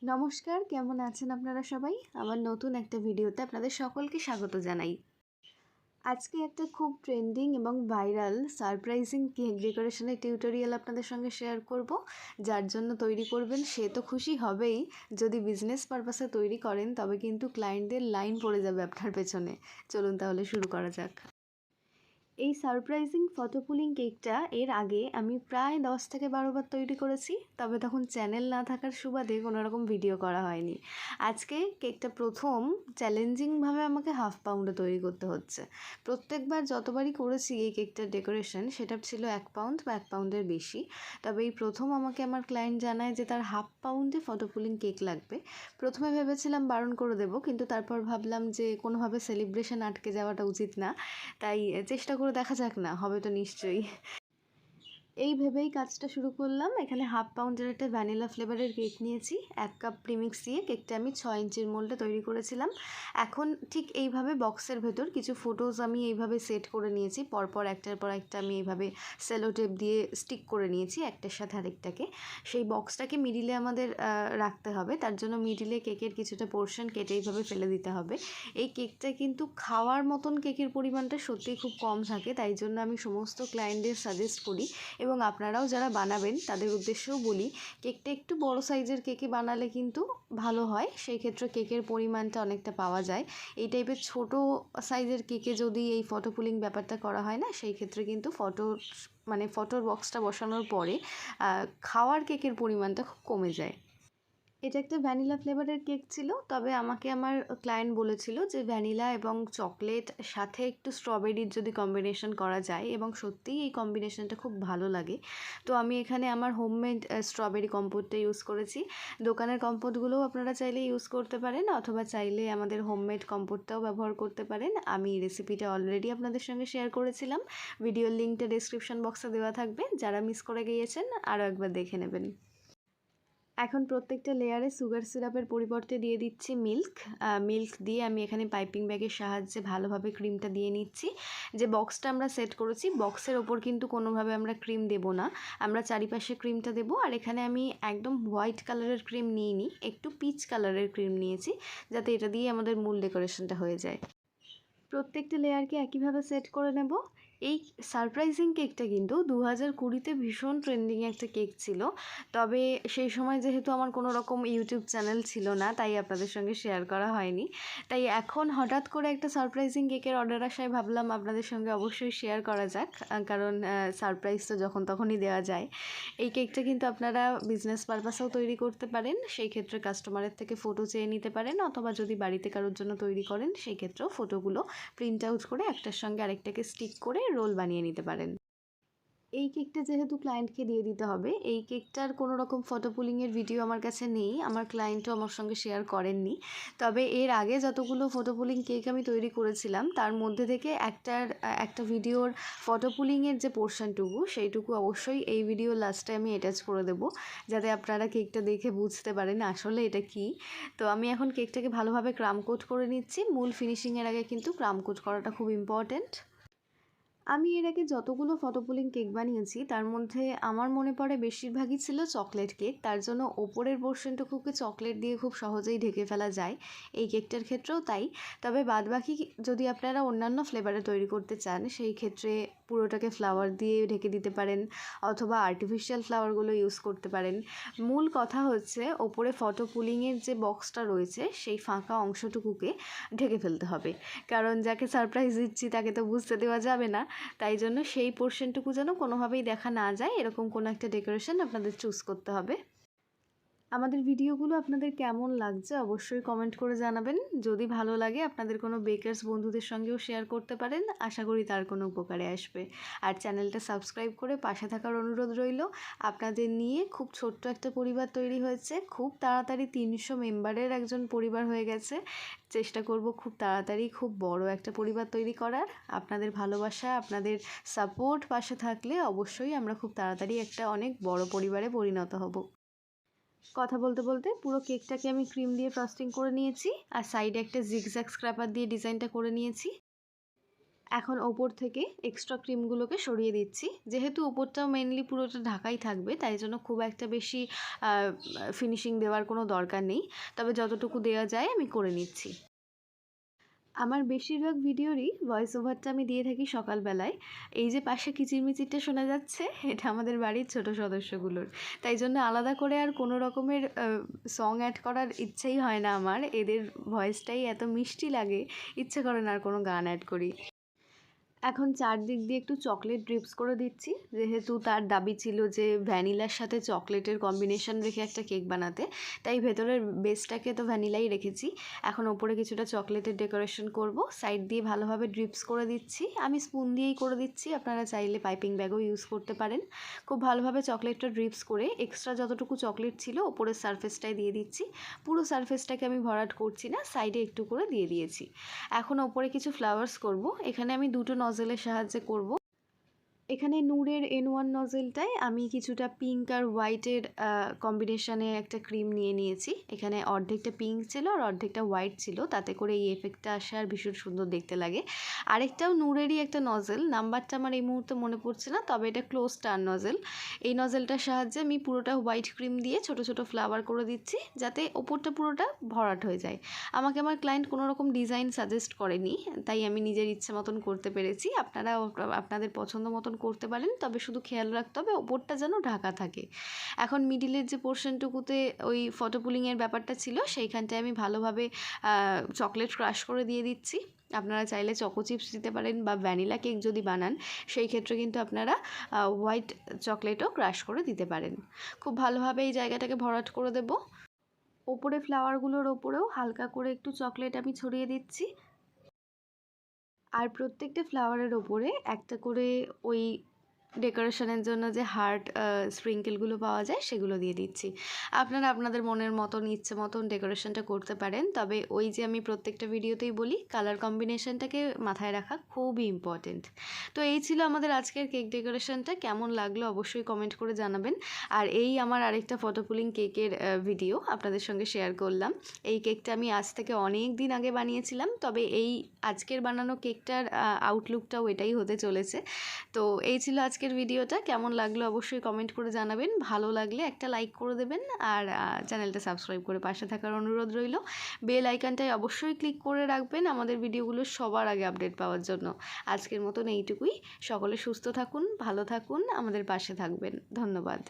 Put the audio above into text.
নমস্কার, কেমন আছেন আপনারা সবাই? আমার নতুন একটা ভিডিওতে আপনাদের সকলকে স্বাগত জানাই। আজকে একটা খুব ট্রেন্ডিং এবং ভাইরাল সারপ্রাইজিং কেক ডেকোরেশনের টিউটোরিয়াল আপনাদের সঙ্গে শেয়ার করব। যার জন্য তৈরি করবেন সে তো খুশি হবেই, যদি বিজনেস পারপাসে তৈরি করেন তবে কিন্তু ক্লায়েন্টদের লাইন পড়ে যাবে আপনার পেছনে। চলুন তাহলে শুরু করা যাক। এই সারপ্রাইজিং ফটো পুলিং কেকটা এর আগে আমি প্রায় 10 থেকে 12 বার তৈরি করেছি, তবে তখন চ্যানেল না থাকার সুবাদে কোনো রকম ভিডিও করা হয়নি। আজকে কেকটা প্রথম চ্যালেঞ্জিংভাবে আমাকে হাফ পাউন্ডে তৈরি করতে হচ্ছে। প্রত্যেকবার যতবারই করেছি এই কেকটার ডেকোরেশন সেটা ছিল 1 পাউন্ড বা 1 পাউন্ডের বেশি, তবে এই প্রথম আমাকে আমার ক্লায়েন্ট জানায় যে তার হাফ পাউন্ডে ফটো পুলিং কেক লাগবে। প্রথমে ভেবেছিলাম বারণ করে দেবো, কিন্তু তারপর ভাবলাম যে কোনোভাবে সেলিব্রেশন আটকে যাওয়াটা উচিত না, তাই চেষ্টা করে দেখা যাক, না হবে তো নিশ্চয়ই। এই ভেবেই কাজটা শুরু করলাম। এখানে হাফ পাউন্ডের একটা ভ্যানিলা ফ্লেভারের কেক নিয়েছি। 1 কাপ প্রিমিক্স দিয়ে কেকটা আমি 6 ইঞ্চির মোল্ডে তৈরি করেছিলাম। এখন ঠিক এইভাবে বক্সের ভেতর কিছু ফটোজ আমি এইভাবে সেট করে নিয়েছি, পরপর একটার পর একটা আমি এইভাবে সেলো টেপ দিয়ে স্টিক করে নিয়েছি একটার সাথে আরেকটাকে। সেই বক্সটাকে মিডিলে আমাদের রাখতে হবে, তার জন্য মিডিলে কেকের কিছুটা পোর্শন কেটে এইভাবে ফেলে দিতে হবে। এই কেকটা কিন্তু খাওয়ার মতন কেকের পরিমাণটা সত্যিই খুব কম থাকে, তাই জন্য আমি সমস্ত ক্লায়েন্টদের সাজেস্ট করি এবং আপনারাও যারা বানাবেন তাদের উদ্দেশ্যেও বলি, কেকটা একটু বড় সাইজের কেকে বানালে কিন্তু ভালো হয়, সেই ক্ষেত্রে কেকের পরিমাণটা অনেকটা পাওয়া যায়। এই টাইপের ছোট সাইজের কেকে যদি এই ফটো পুলিং ব্যাপারটা করা হয় না, সেই ক্ষেত্রে কিন্তু ফটোর বক্সটা বসানোর পরে খাওয়ার কেকের পরিমাণটা খুব কমে যায়। এটা একটা ভ্যানিলা ফ্লেভারের কেক ছিল, তবে আমাকে আমার ক্লায়েন্ট বলেছিল যে ভ্যানিলা এবং চকলেট সাথে একটু স্ট্রবেরির যদি কম্বিনেশন করা যায়, এবং সত্যিই এই কম্বিনেশনটা খুব ভালো লাগে। তো আমি এখানে আমার হোমমেড স্ট্রবেরি কম্পোটটা ইউজ করেছি। দোকানের কম্পোটগুলোও আপনারা চাইলে ইউজ করতে পারেন, অথবা চাইলে আমাদের হোমমেড কম্পোটটাও ব্যবহার করতে পারেন। আমি রেসিপিটা অলরেডি আপনাদের সঙ্গে শেয়ার করেছিলাম, ভিডিওর লিঙ্কটা ডেসক্রিপশন বক্সে দেওয়া থাকবে, যারা মিস করে গিয়েছেন আরও একবার দেখে নেবেন। এখন প্রত্যেকটা লেয়ারে সুগার সিরাপের পরিবর্তে দিয়ে দিচ্ছি মিল্ক দিয়ে আমি এখানে পাইপিং ব্যাগের সাহায্যে ভালোভাবে ক্রিমটা দিয়ে নিচ্ছি। যে বক্সটা আমরা সেট করেছি, বক্সের ওপর কিন্তু কোনোভাবে আমরা ক্রিম দেব না, আমরা চারিপাশে ক্রিমটা দেবো। আর এখানে আমি একদম হোয়াইট কালারের ক্রিম নিইনি, একটু পিচ কালারের ক্রিম নিয়েছি, যাতে এটা দিয়ে আমাদের মূল ডেকোরেশনটা হয়ে যায়। প্রত্যেকটা লেয়ারকে একইভাবে সেট করে নেব। এই সারপ্রাইজিং কেকটা কিন্তু 2020-তে ভীষণ ট্রেন্ডিং একটা কেক ছিল, তবে সেই সময় যেহেতু আমার কোনো রকম ইউটিউব চ্যানেল ছিল না, তাই আপনাদের সঙ্গে শেয়ার করা হয়নি। তাই এখন হঠাৎ করে একটা সারপ্রাইজিং কেকের অর্ডার আসায় ভাবলাম আপনাদের সঙ্গে অবশ্যই শেয়ার করা যাক, কারণ সারপ্রাইজ তো যখন তখনই দেওয়া যায়। এই কেকটা কিন্তু আপনারা বিজনেস পারপাসেও তৈরি করতে পারেন, সেই ক্ষেত্রে কাস্টমারের থেকে ফটো চেয়ে নিতে পারেন, অথবা যদি বাড়িতে কারোর জন্য তৈরি করেন সেই ক্ষেত্রেও ফটোগুলো প্রিন্ট আউট করে একটার সঙ্গে আরেকটাকে স্টিক করে রোল বানিয়ে নিতে পারেন। এই কেকটা যেহেতু ক্লায়েন্টকে দিয়ে দিতে হবে, এই কেকটার কোনো রকম ফটো পুলিংয়ের ভিডিও আমার কাছে নেই, আমার ক্লায়েন্টও আমার সঙ্গে শেয়ার করেননি। তবে এর আগে যতগুলো ফটো পুলিং কেক আমি তৈরি করেছিলাম তার মধ্যে থেকে একটা ভিডিওর ফটো পুলিংয়ের যে পোর্শনটুকু সেইটুকু অবশ্যই এই ভিডিও লাস্টে আমি অ্যাটাচ করে দেবো, যাতে আপনারা কেকটা দেখে বুঝতে পারেন আসলে এটা কি। তো আমি এখন কেকটাকে ভালোভাবে ক্রাম কোট করে নিচ্ছি। মূল ফিনিশিংয়ের আগে কিন্তু ক্রাম কোট করাটা খুব ইম্পর্ট্যান্ট। আমি এর আগে যতগুলো ফটো পুলিং কেক বানিয়েছি তার মধ্যে আমার মনে পড়ে বেশিরভাগই ছিল চকলেট কেক, তার জন্য ওপরের পোর্শনটুকুকে চকলেট দিয়ে খুব সহজেই ঢেকে ফেলা যায়। এই কেকটার ক্ষেত্রেও তাই। তবে বাদবাকি যদি আপনারা অন্যান্য ফ্লেভারে তৈরি করতে চান, সেই ক্ষেত্রে পুরোটাকে ফ্লাওয়ার দিয়ে ঢেকে দিতে পারেন, অথবা আর্টিফিশিয়াল ফ্লাওয়ারগুলো ইউজ করতে পারেন। মূল কথা হচ্ছে ওপরে ফটো পুলিংয়ের যে বক্সটা রয়েছে সেই ফাঁকা অংশটুকুকে ঢেকে ফেলতে হবে, কারণ যাকে সারপ্রাইজ দিচ্ছি তাকে তো বুঝতে দেওয়া যাবে না, তাই জন্য সেই পোর্শনটুকু যেন কোনোভাবেই দেখা না যায় এরকম কোনো একটা ডেকোরেশন আপনাদের চুজ করতে হবে। আমাদের ভিডিওগুলো আপনাদের কেমন লাগছে অবশ্যই কমেন্ট করে জানাবেন। যদি ভালো লাগে আপনাদের কোনো বেকার্স বন্ধুদের সঙ্গেও শেয়ার করতে পারেন, আশা করি তার কোনো উপকারে আসবে। আর চ্যানেলটা সাবস্ক্রাইব করে পাশে থাকার অনুরোধ রইল। আপনাদের নিয়ে খুব ছোট্ট একটা পরিবার তৈরি হয়েছে, খুব তাড়াতাড়ি 300 মেম্বারের একজন পরিবার হয়ে গেছে। চেষ্টা করব খুব তাড়াতাড়ি খুব বড় একটা পরিবার তৈরি করার। আপনাদের ভালোবাসা, আপনাদের সাপোর্ট পাশে থাকলে অবশ্যই আমরা খুব তাড়াতাড়ি একটা অনেক বড় পরিবারে পরিণত হব। কথা বলতে বলতে পুরো কেকটাকে আমি ক্রিম দিয়ে ফ্রস্টিং করে নিয়েছি, আর সাইডে একটা জিগজ্যাগ স্ক্র্যাপার দিয়ে ডিজাইনটা করে নিয়েছি। এখন ওপর থেকে এক্সট্রা ক্রিমগুলোকে সরিয়ে দিচ্ছি। যেহেতু ওপরটা মেনলি পুরোটা ঢাকাই থাকবে, তাই জন্য খুব একটা বেশি ফিনিশিং দেওয়ার কোনো দরকার নেই, তবে যতটুকু দেওয়া যায় আমি করে নিচ্ছি। আমার বেশিরভাগ ভিডিওরই ভয়েস ওভারটা আমি দিয়ে থাকি সকালবেলায়। এই যে পাশে কিচিরমিচিরটা শোনা যাচ্ছে, এটা আমাদের বাড়ির ছোট সদস্যগুলোর। তাই জন্য আলাদা করে আর কোনো রকমের সং অ্যাড করার ইচ্ছেই হয় না আমার। এদের ভয়েসটাই এত মিষ্টি লাগে, ইচ্ছে করে না আর কোনো গান অ্যাড করি। এখন চারদিক দিয়ে একটু চকলেট ড্রিপস করে দিচ্ছি, যেহেতু তার দাবি ছিল যে ভ্যানিলার সাথে চকলেটের কম্বিনেশন রেখে একটা কেক বানাতে, তাই ভেতরের বেসটাকে তো ভ্যানিলাই রেখেছি। এখন ওপরে কিছুটা চকলেটের ডেকোরেশন করব, সাইড দিয়ে ভালোভাবে ড্রিপস করে দিচ্ছি। আমি স্পুন দিয়েই করে দিচ্ছি, আপনারা চাইলে পাইপিং ব্যাগও ইউজ করতে পারেন। খুব ভালোভাবে চকলেটটা ড্রিপস করে এক্সট্রা যতটুকু চকলেট ছিল ওপরের সারফেসটায় দিয়ে দিচ্ছি। পুরো সারফেসটাকে আমি ভরাট করছি না, সাইডে একটু করে দিয়ে দিয়েছি। এখন ওপরে কিছু ফ্লাওয়ার্স করব। এখানে আমি দুটো নজেলের সাহায্যে করব। এখানে নূরের N1 নজেলটায় আমি কিছুটা পিঙ্ক আর হোয়াইটের কম্বিনেশনে একটা ক্রিম নিয়ে নিয়েছি। এখানে অর্ধেকটা পিঙ্ক ছিল আর অর্ধেকটা হোয়াইট ছিল, তাতে করে এই এফেক্টটা আসে আর ভীষণ সুন্দর দেখতে লাগে। আরেকটাও নূরেরই একটা নজেল, নাম্বারটা আমার এই মুহূর্তে মনে পড়ছে না, তবে এটা ক্লোজ স্টার নজেল। এই নজেলটার সাহায্যে আমি পুরোটা হোয়াইট ক্রিম দিয়ে ছোট ছোট ফ্লাওয়ার করে দিচ্ছি, যাতে ওপরটা পুরোটা ভরাট হয়ে যায়। আমাকে আমার ক্লায়েন্ট কোনো রকম ডিজাইন সাজেস্ট করেনি, তাই আমি নিজের ইচ্ছে মতন করতে পেরেছি। আপনারাও আপনাদের পছন্দ মতন করতে পারেন, তবে শুধু খেয়াল রাখতে হবে ওপরটা যেন ঢাকা থাকে। এখন মিডিলের যে পোর্শনটুকুতে ওই ফটো পুলিংয়ের ব্যাপারটা ছিল, সেইখানটায় আমি ভালোভাবে চকলেট ক্রাশ করে দিয়ে দিচ্ছি। আপনারা চাইলে চকো চিপস দিতে পারেন, বা ভ্যানিলা কেক যদি বানান সেই ক্ষেত্রে কিন্তু আপনারা হোয়াইট চকলেটও ক্রাশ করে দিতে পারেন। খুব ভালোভাবে এই জায়গাটাকে ভরাট করে দেব। ওপরে ফ্লাওয়ারগুলোর ওপরেও হালকা করে একটু চকলেট আমি ছড়িয়ে দিচ্ছি, আর প্রত্যেকটা ফ্লাওয়ারের ওপরে একটা করে ওই ডেকোরেশনের জন্য যে হার্ট স্প্রিঙ্কেলগুলো পাওয়া যায় সেগুলো দিয়ে দিচ্ছি। আপনারা আপনাদের মনের মতন ইচ্ছে মতন ডেকোরেশনটা করতে পারেন, তবে ওই যে আমি প্রত্যেকটা ভিডিওতেই বলি কালার কম্বিনেশনটাকে মাথায় রাখা খুবই ইম্পর্টেন্ট। তো এই ছিল আমাদের আজকের কেক ডেকোরেশনটা। কেমন লাগলো অবশ্যই কমেন্ট করে জানাবেন। আর এই আমার আরেকটা ফটো পুলিং কেকের ভিডিও আপনাদের সঙ্গে শেয়ার করলাম। এই কেকটা আমি আজ থেকে অনেক দিন আগে বানিয়েছিলাম, তবে এই আজকের বানানো কেকটার আউটলুকটাও এটাই হতে চলেছে। তো এই ছিল আজকের ভিডিওটা। কেমন লাগলো অবশ্যই কমেন্ট করে জানাবেন। ভালো লাগলে একটা লাইক করে দেবেন, আর চ্যানেলটা সাবস্ক্রাইব করে পাশে থাকার অনুরোধ রইল। বেল আইকনটায় অবশ্যই ক্লিক করে রাখবেন আমাদের ভিডিওগুলো সবার আগে আপডেট পাওয়ার জন্য। আজকের মতন এইটুকুই। সকলে সুস্থ থাকুন, ভালো থাকুন, আমাদের পাশে থাকবেন। ধন্যবাদ।